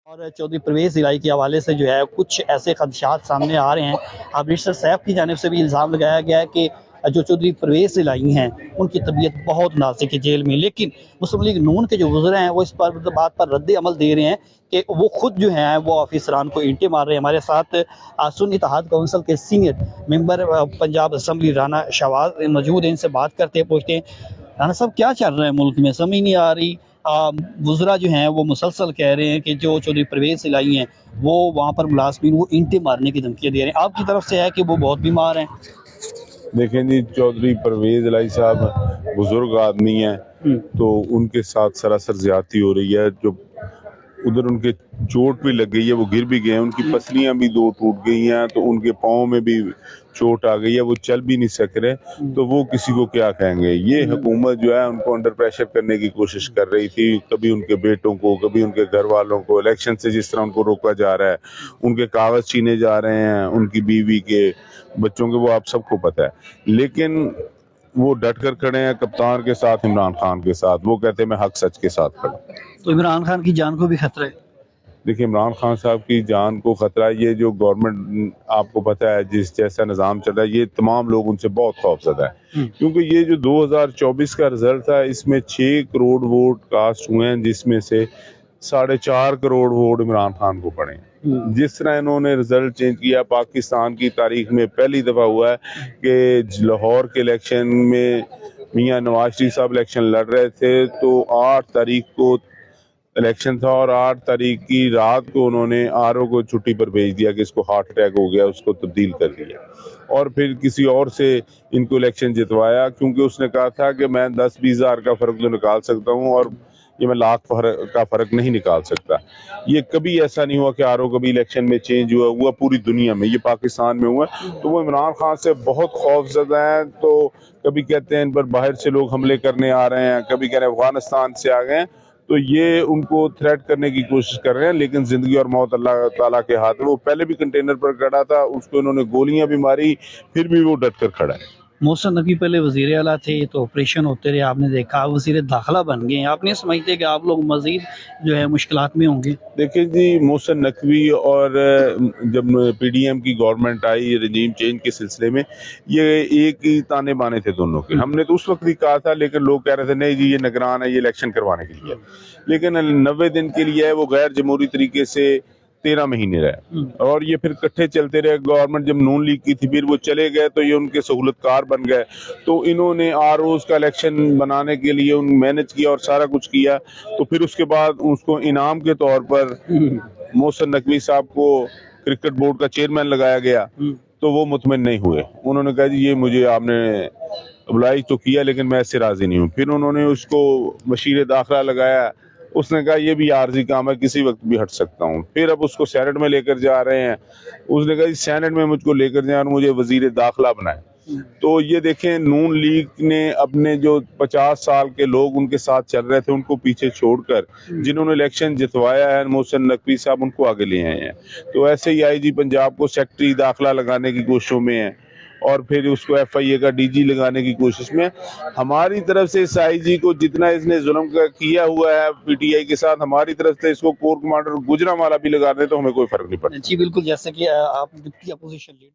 اور چودھری پرویز الہی کے حوالے سے جو ہے کچھ ایسے خدشات سامنے آ رہے ہیں۔ اب رشتہ صاحب کی جانب سے بھی الزام لگایا گیا ہے کہ جو چودھری پرویز الہی ہیں ان کی طبیعت بہت نازک ہے جیل میں، لیکن مسلم لیگ نون کے جو وزراء ہیں وہ اس پر بات پر رد عمل دے رہے ہیں کہ وہ خود جو ہیں وہ آفیسران کو اینٹیں مار رہے ہیں۔ ہمارے ساتھ سنی اتحاد کونسل کے senior member Punjab assembly Rana Shahbaz موجود ہیں، ان سے بات کرتے ہیں، پوچھتے ہیں رانا صاحب کیا چل رہا ہے ملک میں، سمجھ نہیں آ رہی۔ وزراء جو ہیں وہ مسلسل کہہ رہے ہیں کہ جو چودھری پرویز الہی ہیں وہ وہاں پر ملازمین وہ اینٹیں مارنے کی دھمکیاں دے رہے ہیں، آپ کی طرف سے ہے کہ وہ بہت بیمار ہیں؟ دیکھیں جی، چودھری پرویز الہی صاحب بزرگ آدمی ہیں تو ان کے ساتھ سراسر زیادتی ہو رہی ہے۔ جو ادھر ان کے چوٹ بھی لگ گئی ہے، وہ گر بھی گئے ہیں، ان کی پسلیاں بھی دو ٹوٹ گئی ہیں، تو ان کے پاؤں میں بھی چوٹ آ گئی ہے، وہ چل بھی نہیں سک رہے، تو وہ کسی کو کیا کہیں گے۔ یہ حکومت جو ہے ان کو انڈر پریشر کرنے کی کوشش کر رہی تھی، کبھی ان کے بیٹوں کو، کبھی ان کے گھر والوں کو، الیکشن سے جس طرح ان کو روکا جا رہا ہے، ان کے کاغذ چھینے جا رہے ہیں، ان کی بیوی کے، بچوں کے، وہ آپ سب کو پتہ ہے، لیکن وہ ڈٹ کر کھڑے ہیں کپتان کے ساتھ، عمران خان کے ساتھ۔ وہ کہتے ہیں میں حق سچ کے ساتھ کھڑا ہوں۔ تو عمران خان کی جان کو بھی خطرہ ہے؟ دیکھیں، عمران خان صاحب کی جان کو خطرہ ہے۔ یہ جو گورنمنٹ آپ کو پتہ ہے جس جیسا نظام چل رہا ہے، یہ تمام لوگ ان سے بہت خوف زدہ ہے، کیونکہ یہ جو 2024 کا رزلٹ تھا اس میں 6 کروڑ ووٹ کاسٹ ہوئے ہیں، جس میں سے 4.5 کروڑ ووٹ عمران خان کو پڑے ہیں۔ جس طرح انہوں نے رزلٹ چینج کیا، پاکستان کی تاریخ میں پہلی دفعہ ہوا ہے کہ لاہور کے الیکشن میں میاں نواز شریف صاحب الیکشن لڑ رہے تھے تو 8 تاریخ کو الیکشن تھا، اور 8 تاریخ کی رات کو انہوں نے RO کو چھٹی پر بھیج دیا کہ اس کو ہارٹ اٹیک ہو گیا، اس کو تبدیل کر دیا، اور پھر کسی اور سے ان کو الیکشن جتوایا، کیونکہ اس نے کہا تھا کہ میں 10-20 ہزار کا فرق تو نکال سکتا ہوں اور یہ میں لاکھ کا فرق نہیں نکال سکتا۔ یہ کبھی ایسا نہیں ہوا کہ RO کبھی الیکشن میں چینج ہوا پوری دنیا میں، یہ پاکستان میں ہوا۔ تو وہ عمران خان سے بہت خوف زدہ ہیں، تو کبھی کہتے ہیں ان پر باہر سے لوگ حملے کرنے آ رہے ہیں، کبھی کہہ رہے ہیں افغانستان سے آ گئے ہیں، تو یہ ان کو تھریٹ کرنے کی کوشش کر رہے ہیں، لیکن زندگی اور موت اللہ تعالیٰ کے ہاتھ ہے۔ وہ پہلے بھی کنٹینر پر کھڑا تھا، اس کو انہوں نے گولیاں بھی ماری، پھر بھی وہ ڈٹ کر کھڑا ہے۔ محسن نقوی پہلے وزیر اعلیٰ تھے تو آپریشن ہوتے رہے، آپ نے دیکھا وزیر داخلہ بن گئے ہیں، آپ نہیں سمجھتے کہ آپ لوگ مزید جو ہے مشکلات میں ہوں گے؟ دیکھیں جی، محسن نقوی اور جب PDM کی گورنمنٹ آئی رجیم چینج کے سلسلے میں، یہ ایک ہی تانے بانے تھے دونوں کے۔ ہم نے تو اس وقت ہی کہا تھا، لیکن لوگ کہہ رہے تھے نہیں جی یہ نگران ہے، یہ الیکشن کروانے کے لیے، لیکن 90 دن کے لیے ہے، وہ غیر جمہوری طریقے سے 13 مہینے رہے، اور یہ پھر کٹھے چلتے رہے۔ گورنمنٹ جب نون لیگ کی تھی پھر وہ چلے گئے تو یہ ان کے سہولت کار بن گئے، تو انہوں نے ROs کا الیکشن بنانے کے لیے مینج کیا اور سارا کچھ کیا، تو پھر اس کے بعد اس کو انعام کے طور پر محسن نقوی صاحب کو کرکٹ بورڈ کا چیئرمین لگایا گیا، تو وہ مطمئن نہیں ہوئے۔ انہوں نے کہا جی یہ مجھے آپ نے ابلائی تو کیا لیکن میں اس سے راضی نہیں ہوں۔ پھر انہوں نے اس کو وزیر داخلہ لگایا، اس نے کہا یہ بھی عارضی کام ہے، کسی وقت بھی ہٹ سکتا ہوں۔ پھر اب اس کو سینٹ میں لے کر جا رہے ہیں، اس نے کہا جی سینٹ میں مجھ کو لے کر جائیں اور مجھے وزیر داخلہ بنائیں۔ تو یہ دیکھیں، نون لیگ نے اپنے جو 50 سال کے لوگ ان کے ساتھ چل رہے تھے ان کو پیچھے چھوڑ کر جنہوں نے الیکشن جتوایا ہے محسن نقوی صاحب، ان کو آگے لے آئے ہیں۔ تو ایسے ہی IG پنجاب کو سیکٹری داخلہ لگانے کی کوششوں میں ہیں، اور پھر اس کو FIA کا DG لگانے کی کوشش میں۔ ہماری طرف سے اس IG کو جتنا اس نے ظلم کیا ہوا ہے PTI کے ساتھ، ہماری طرف سے اس کو کور کمانڈر گجرانوالہ بھی لگا دیں تو ہمیں کوئی فرق نہیں پڑتا۔ جی بالکل، جیسے کہ آپ ڈپٹی اپوزیشن لیڈر